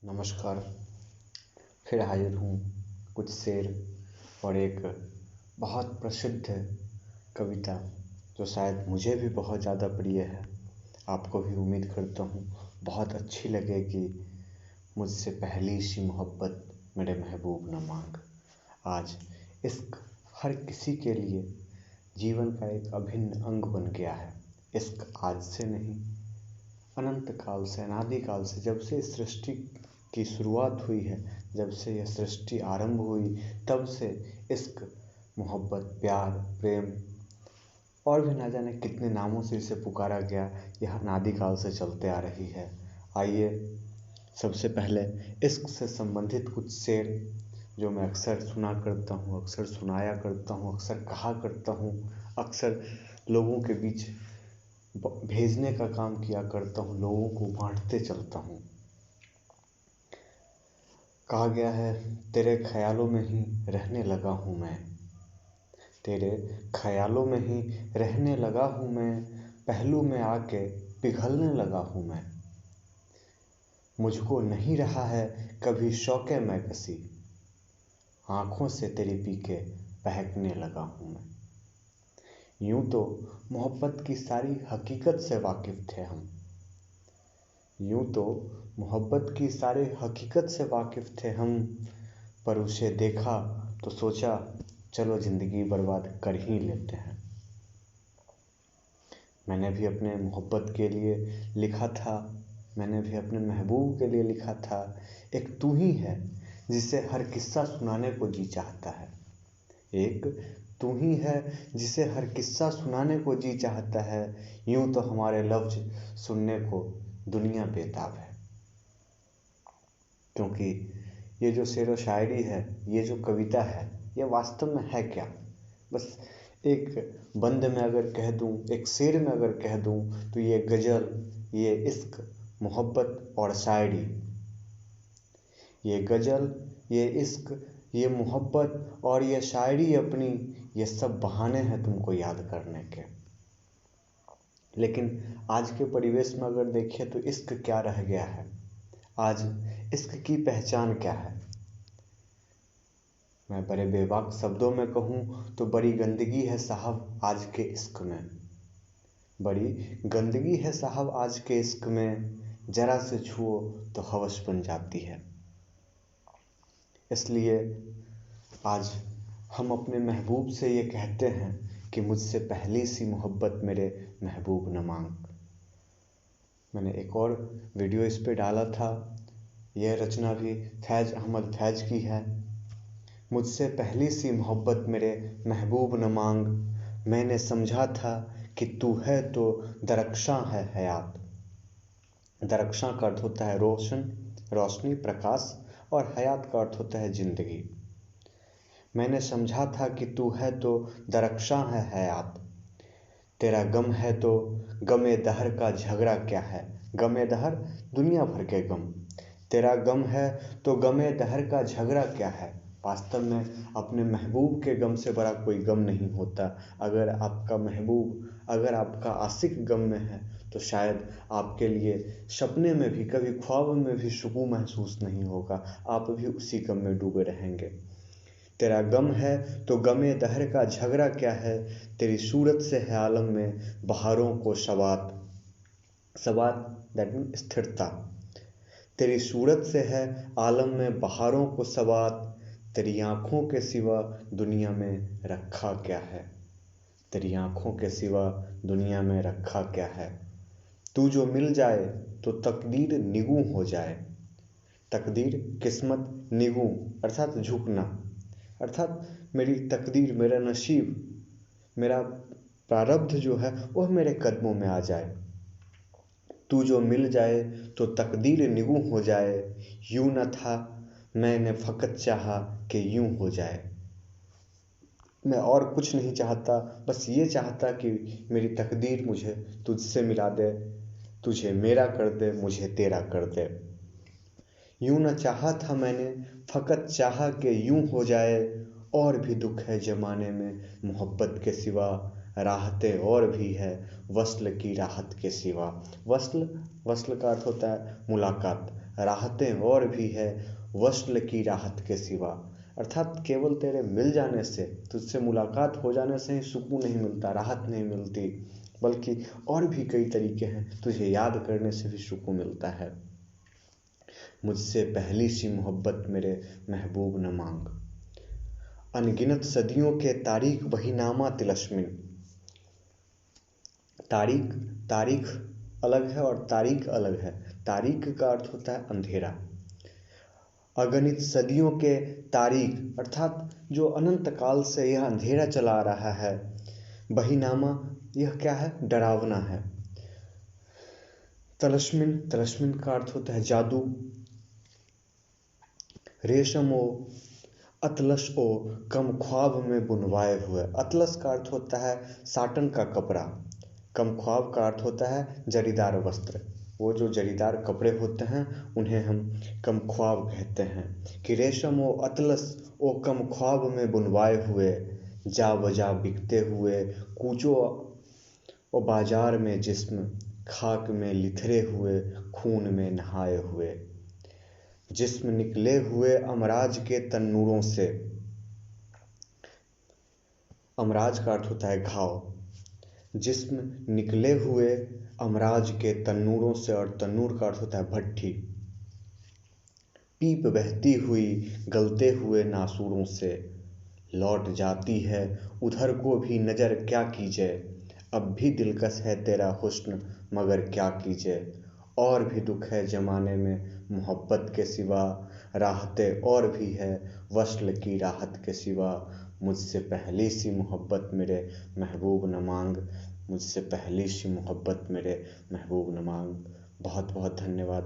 नमस्कार। फिर हाजिर हूँ कुछ शेर और एक बहुत प्रसिद्ध कविता जो शायद मुझे भी बहुत ज़्यादा प्रिय है। आपको भी उम्मीद करता हूँ बहुत अच्छी लगेगी। मुझसे पहली सी मोहब्बत मेरे महबूब न मांग। आज इश्क हर किसी के लिए जीवन का एक अभिन्न अंग बन गया है। इश्क आज से नहीं, अनंत काल से, अनादि काल से, जब से इस सृष्टि की शुरुआत हुई है, जब से यह सृष्टि आरंभ हुई, तब से इश्क, मोहब्बत, प्यार, प्रेम और भी ना जाने कितने नामों से इसे पुकारा गया, यह अनादि काल से चलते आ रही है। आइए सबसे पहले इश्क से संबंधित कुछ शेर जो मैं अक्सर सुना करता हूँ, अक्सर सुनाया करता हूँ, अक्सर कहा करता हूँ, अक्सर लोगों के बीच भेजने का काम किया करता हूँ, लोगों को बांटते चलता हूँ। कहा गया है, तेरे ख्यालों में ही रहने लगा हूँ मैं, तेरे ख्यालों में ही रहने लगा हूँ मैं, पहलू में आके पिघलने लगा हूँ मैं। मुझको नहीं रहा है कभी शौक़े मैं कसी, आँखों से तेरी पी के बहकने लगा हूँ मैं। यूँ तो मोहब्बत की सारी हकीकत से वाकिफ़ थे हम, यूँ तो मोहब्बत की सारी हकीकत से वाकिफ़ थे हम, पर उसे देखा तो सोचा चलो ज़िंदगी बर्बाद कर ही लेते हैं। मैंने भी अपने मोहब्बत के लिए लिखा था, मैंने भी अपने महबूब के लिए लिखा था। एक तू ही है जिसे हर किस्सा सुनाने को जी चाहता है, एक तू ही है जिसे हर किस्सा सुनाने को जी चाहता है। यूँ तो हमारे लफ्ज़ सुनने को दुनिया बेताब है। क्योंकि ये जो शेर व शायरी है, ये जो कविता है, ये वास्तव में है क्या? बस एक बंद में अगर कह दूँ, एक शेर में अगर कह दूँ, तो ये गज़ल, ये इश्क, मोहब्बत और शायरी, ये गज़ल, ये इश्क, ये मोहब्बत और ये शायरी अपनी, ये सब बहाने हैं तुमको याद करने के। लेकिन आज के परिवेश में अगर देखें तो इश्क क्या रह गया है? आज इश्क की पहचान क्या है? मैं बड़े बेबाक शब्दों में कहूँ तो बड़ी गंदगी है साहब आज के इश्क में, बड़ी गंदगी है साहब आज के इश्क में, ज़रा से छुओ तो हवस बन जाती है। इसलिए आज हम अपने महबूब से ये कहते हैं कि मुझसे पहली सी मोहब्बत मेरे महबूब न मांग। मैंने एक और वीडियो इस पे डाला था, यह रचना भी फैज़ अहमद फैज़ की है। मुझसे पहली सी मोहब्बत मेरे महबूब न मांग, मैंने समझा था कि तू है तो दरख्शां है हयात। दरख्शां का अर्थ होता है रोशन, रोशनी, प्रकाश, और हयात का अर्थ होता है ज़िंदगी। मैंने समझा था कि तू है तो दरख्शां है हयात, तेरा गम है तो गमे दहर का झगड़ा क्या है। गमे दहर दुनिया भर के गम, तेरा गम है तो गमे दहर का झगड़ा क्या है। वास्तव में अपने महबूब के गम से बड़ा कोई गम नहीं होता। अगर आपका महबूब, अगर आपका आशिक गम में है तो शायद आपके लिए सपने में भी, कभी ख्वाब में भी सुकून महसूस नहीं होगा, आप भी उसी गम में डूबे रहेंगे। तेरा गम है तो गमे दहर का झगड़ा क्या है, तेरी सूरत से है आलम में बहारों को सवात। सवात दैट मीन स्थिरता। तेरी सूरत से है आलम में बहारों को सवात, तेरी आँखों के सिवा दुनिया में रखा क्या है। तेरी आँखों के सिवा दुनिया में रखा क्या है। तू जो मिल जाए तो तकदीर निगूं हो जाए। तकदीर, किस्मत, निगूं अर्थात झुकना, अर्थात मेरी तकदीर, मेरा नसीब, मेरा प्रारब्ध जो है वह मेरे कदमों में आ जाए। तू जो मिल जाए तो तकदीर निगूं हो जाए, यूं न था मैंने फ़कत चाहा कि यूं हो जाए। मैं और कुछ नहीं चाहता, बस ये चाहता कि मेरी तकदीर मुझे तुझसे मिला दे, तुझे मेरा कर दे, मुझे तेरा कर दे। यूं न चाहा था मैंने, फ़कत चाहा कि यूं हो जाए। और भी दुख है ज़माने में मोहब्बत के सिवा, राहतें और भी है वस्ल की राहत के सिवा। वस्ल, वस्ल का अर्थ होता है मुलाकात, राहतें और भी है वस्ल की राहत के सिवा। अर्थात केवल तेरे मिल जाने से, तुझसे मुलाकात हो जाने से ही सुकून नहीं मिलता, राहत नहीं मिलती, बल्कि और भी कई तरीके हैं। तुझे याद करने से भी सुकून मिलता है। मुझसे पहली सी मोहब्बत मेरे महबूब न मांग। अनगिनत सदियों के तारीख वहीनामा तिलस्मिन। तारीख अलग है और तारीख अलग है। तारीख का अर्थ होता है अंधेरा। अगणित सदियों के तारीख अर्थात जो अनंत काल से यह अंधेरा चला रहा है। बहीनामा यह क्या है? डरावना है। तलस्मिन का अर्थ होता है जादू। रेशम ओ अतलस ओ कम ख्वाब में बुनवाए हुए। अतलस का अर्थ होता है साटन का कपड़ा। कम ख्वाब का अर्थ होता है जरीदार वस्त्र। वो जो जरीदार कपड़े होते हैं उन्हें हम कम ख्वाब कहते हैं। कि रेशम ओ अतलस ओ कम ख्वाब में बुनवाए हुए, जा बजा बिकते हुए कूचो ओ बाजार में जिस्म, खाक में लिथरे हुए खून में नहाए हुए। जिस्म निकले हुए अमराज के तन्नूरों से। अमराज का अर्थ होता है घाव। जिस्म निकले हुए अमराज के तन्नूरों से, और तन्नूर का अर्थ होता है भट्ठी। पीप बहती हुई गलते हुए नासूरों से, लौट जाती है उधर को भी नज़र क्या कीजिए। अब भी दिलकश है तेरा हुस्न मगर क्या कीजिए। और भी दुख है ज़माने में मोहब्बत के सिवा, राहतें और भी है वस्ल की राहत के सिवा। मुझसे पहली सी मोहब्बत मेरे महबूब न मांग। मुझसे पहली सी मोहब्बत मेरे महबूब न मांग। बहुत बहुत धन्यवाद।